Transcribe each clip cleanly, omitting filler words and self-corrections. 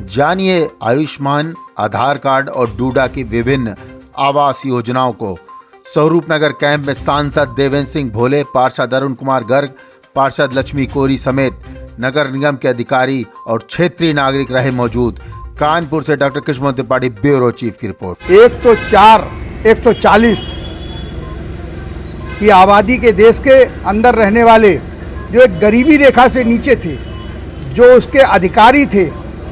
जानिए आयुष्मान, आधार कार्ड और डूडा की विभिन्न आवास योजनाओं को। स्वरूपनगर कैंप में सांसद देवेंद्र सिंह भोले, पार्षद अरुण कुमार गर्ग, पार्षद लक्ष्मी कोरी समेत नगर निगम के अधिकारी और क्षेत्रीय नागरिक रहे मौजूद। कानपुर से doctor Krishna Tripathi, bureau chief की रिपोर्ट। 140 की आबादी के देश के अंदर रहने वाले जो एक गरीबी रेखा से नीचे थे, जो उसके अधिकारी थे,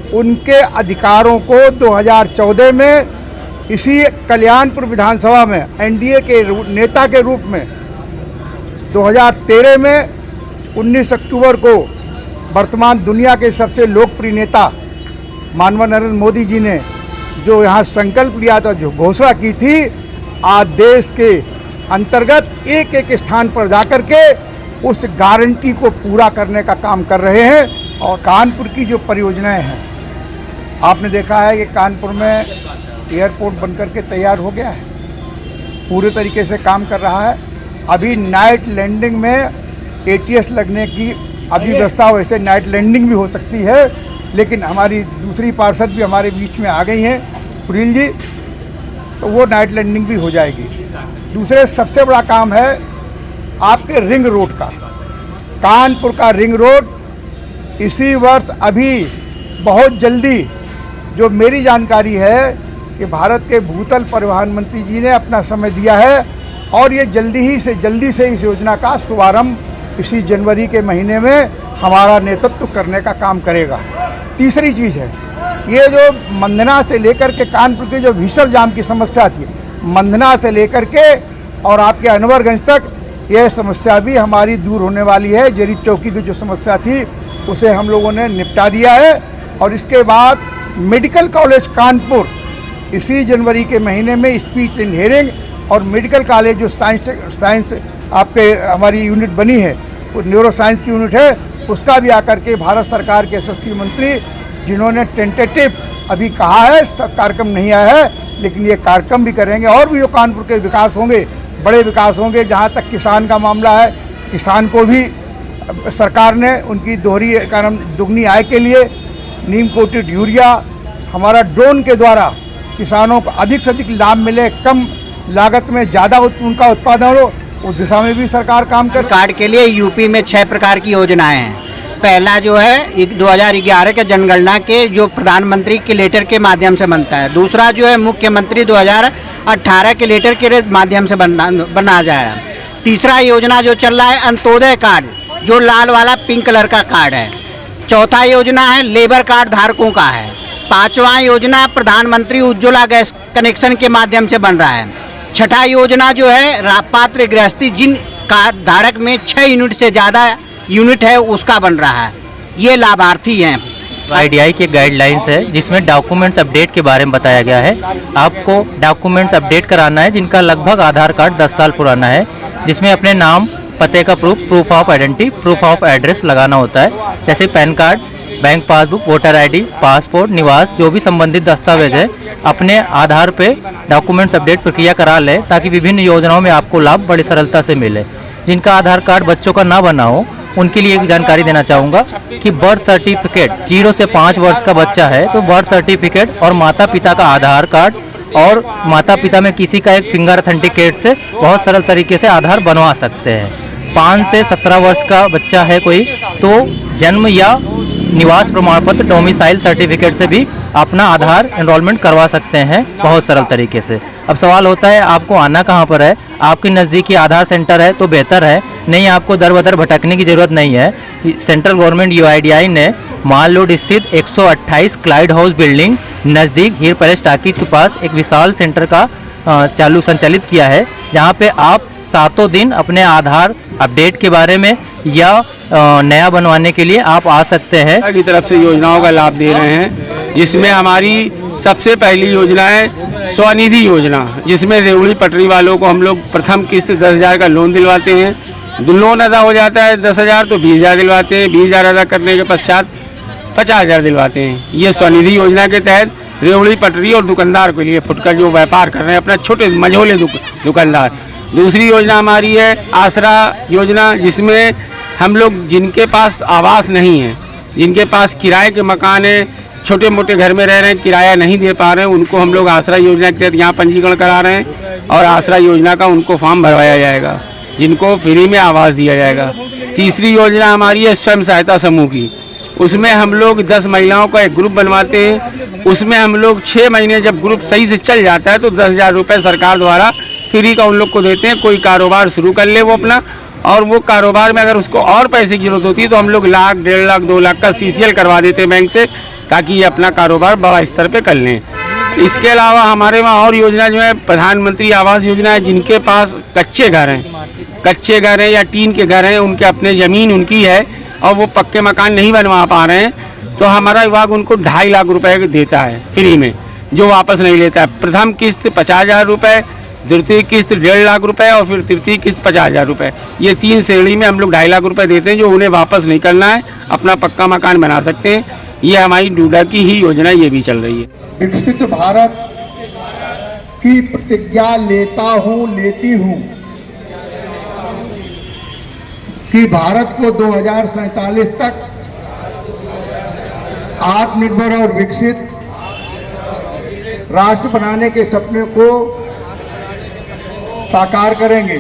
उनके अधिकारों को 2014 में इसी कल्याणपुर विधानसभा में एनडीए के नेता के रूप में 2013 में 19 अक्टूबर को वर्तमान दुनिया के सबसे लोकप्रिय नेता माननीय नरेंद्र मोदी जी ने जो यहाँ संकल्प लिया था, जो घोषणा की थी, आज देश के अंतर्गत एक एक स्थान पर जाकर के उस गारंटी को पूरा करने का काम कर रहे हैं। और कानपुर की जो परियोजनाएं हैं, आपने देखा है कि कानपुर में एयरपोर्ट बनकर के तैयार हो गया है, पूरे तरीके से काम कर रहा है। अभी नाइट लैंडिंग में ATS लगने की अभी व्यवस्था, वैसे नाइट लैंडिंग भी हो सकती है, लेकिन हमारी दूसरी पार्षद भी हमारे बीच में आ गई हैं, पुरील जी, तो वो नाइट लैंडिंग भी हो जाएगी। दूसरे सबसे बड़ा काम है आपके रिंग रोड का, कानपुर का रिंग रोड इसी वर्ष अभी बहुत जल्दी, जो मेरी जानकारी है कि भारत के भूतल परिवहन मंत्री जी ने अपना समय दिया है और ये जल्दी से इस योजना का शुभारंभ इसी जनवरी के महीने में हमारा नेतृत्व करने का काम करेगा। तीसरी चीज़ है, ये जो मंदना से लेकर के कानपुर की जो भीषण जाम की समस्या थी, मंदना से लेकर के और आपके अनवरगंज तक, यह समस्या भी हमारी दूर होने वाली है। जेरी चौकी की जो समस्या थी उसे हम लोगों ने निपटा दिया है। और इसके बाद मेडिकल कॉलेज कानपुर इसी जनवरी के महीने में स्पीच एंड हियरिंग और मेडिकल कॉलेज जो साइंस आपके हमारी यूनिट बनी है, वो न्यूरो साइंस की यूनिट है, उसका भी आकर के भारत सरकार के यशस्वी मंत्री जिन्होंने टेंटेटिव अभी कहा है, कार्यक्रम नहीं आया है, लेकिन ये कार्यक्रम भी करेंगे। और भी जो कानपुर के विकास होंगे, बड़े विकास होंगे। जहाँ तक किसान का मामला है, किसान को भी सरकार ने उनकी दुगनी आय के लिए नीम कोटेड यूरिया, हमारा ड्रोन के द्वारा किसानों को अधिक से अधिक लाभ मिले, कम लागत में ज़्यादा उनका उत्पादन हो, उस दिशा में भी सरकार काम कर। कार्ड के लिए यूपी में 6 प्रकार की योजनाएं हैं। पहला जो है 2011 के जनगणना के जो प्रधानमंत्री के लेटर के माध्यम से बनता है। दूसरा जो है मुख्यमंत्री 2018 के लेटर के माध्यम से बना जाएगा। तीसरा योजना जो चल रहा है अंत्योदय कार्ड, जो लाल वाला पिंक कलर का कार्ड है। चौथा योजना है लेबर कार्ड धारकों का है। पांचवा योजना प्रधानमंत्री उज्ज्वला गैस कनेक्शन के माध्यम से बन रहा है। छठा योजना जो है पात्र गृहस्थी जिन कार्ड धारक में 6 यूनिट से ज़्यादा यूनिट है उसका बन रहा है। ये लाभार्थी हैं। IDI के गाइडलाइंस है जिसमें डॉक्यूमेंट्स अपडेट के बारे में बताया गया है। आपको डॉक्यूमेंट्स अपडेट कराना है जिनका लगभग आधार कार्ड 10 साल पुराना है, जिसमें अपने नाम, पते का proof of identity, proof of address लगाना होता है, जैसे pan card, bank passbook, voter ID, passport, निवास, जो भी संबंधित दस्तावेज है अपने आधार पे डॉक्यूमेंट्स अपडेट प्रक्रिया करा लें, ताकि विभिन्न योजनाओं में आपको लाभ बड़ी सरलता से मिले। जिनका आधार कार्ड बच्चों का ना बना हो उनके लिए एक जानकारी देना चाहूँगा कि बर्थ सर्टिफिकेट, 0 से 5 वर्ष का बच्चा है तो बर्थ सर्टिफिकेट और माता पिता का आधार कार्ड और माता पिता में किसी का एक फिंगर अथेंटिकेट से बहुत सरल तरीके से आधार बनवा सकते हैं। 5 से 17 वर्ष का बच्चा है कोई तो जन्म या निवास प्रमाण पत्र, डोमिसाइल सर्टिफिकेट से भी अपना आधार एनरोलमेंट करवा सकते हैं बहुत सरल तरीके से। अब सवाल होता है आपको आना कहाँ पर है, आपके नज़दीकी आधार सेंटर है तो बेहतर है, नहीं आपको दर बदर भटकने की ज़रूरत नहीं है। सेंट्रल गवर्नमेंट UIDI ने माल रोड स्थित 128 क्लाइड हाउस बिल्डिंग नज़दीक हीर पैलेस टाकीज के पास एक विशाल सेंटर का संचालित किया है, जहाँ पे आप 7 दिन अपने आधार अपडेट के बारे में या नया बनवाने के लिए आप आ सकते हैं। की तरफ से योजनाओं का लाभ दे रहे हैं, जिसमें हमारी सबसे पहली योजना है स्वनिधि योजना, जिसमें रेवड़ी पटरी वालों को हम लोग प्रथम किस्त 10,000 का लोन दिलवाते हैं। लोन अदा हो जाता है 10,000 तो 20,000 दिलवाते हैं, 20,000 अदा करने के पश्चात 50,000 दिलवाते हैं। ये स्वनिधि योजना के तहत रेवड़ी पटरी और दुकानदार के लिए, फुटकर जो व्यापार कर रहे हैं अपना छोटे मझोले दुकानदार। दूसरी योजना हमारी है आसरा योजना, जिसमें हम लोग जिनके पास आवास नहीं है, जिनके पास किराए के मकान है, छोटे मोटे घर में रह रहे हैं, किराया नहीं दे पा रहे हैं, उनको हम लोग आसरा योजना के तहत यहाँ पंजीकरण करा रहे हैं और आसरा योजना का उनको फॉर्म भरवाया जाएगा, जिनको फ्री में आवास दिया जाएगा। तीसरी योजना हमारी है स्वयं सहायता समूह की। उसमें हम लोग 10 महिलाओं का एक ग्रुप बनवाते हैं। उसमें हम लोग 6 महीने जब ग्रुप सही से चल जाता है तो 10,000 रुपये सरकार द्वारा फ्री का उन लोग को देते हैं। कोई कारोबार शुरू कर ले वो अपना, और वो कारोबार में अगर उसको और पैसे की जरूरत होती है तो हम लोग 1 लाख, 1.5 लाख, 2 लाख का CCL करवा देते हैं बैंक से, ताकि ये अपना कारोबार बड़ा स्तर पे कर लें। इसके अलावा हमारे वहाँ और योजना जो है प्रधानमंत्री आवास योजना है। जिनके पास कच्चे घर हैं या टीन के घर हैं, उनके अपने ज़मीन उनकी है और वो पक्के मकान नहीं बनवा पा रहे हैं, तो हमारा विभाग उनको 2.5 लाख रुपए देता है फ्री में, जो वापस नहीं लेता है। प्रथम किस्त 50,000 रुपये, द्वितीय किस्त 1.5 लाख रुपए और फिर तृतीय किस्त 50,000 रुपये। ये 3 श्रेणी में हम लोग 2.5 लाख रुपए देते हैं, जो उन्हें वापस नहीं करना है, अपना पक्का मकान बना सकते हैं। ये हमारी डूडा की ही योजना ये भी चल रही है। विकसित भारत की प्रतिज्ञा लेती हूँ कि भारत को 2047 तक आत्मनिर्भर और विकसित राष्ट्र बनाने के सपने को साकार करेंगे।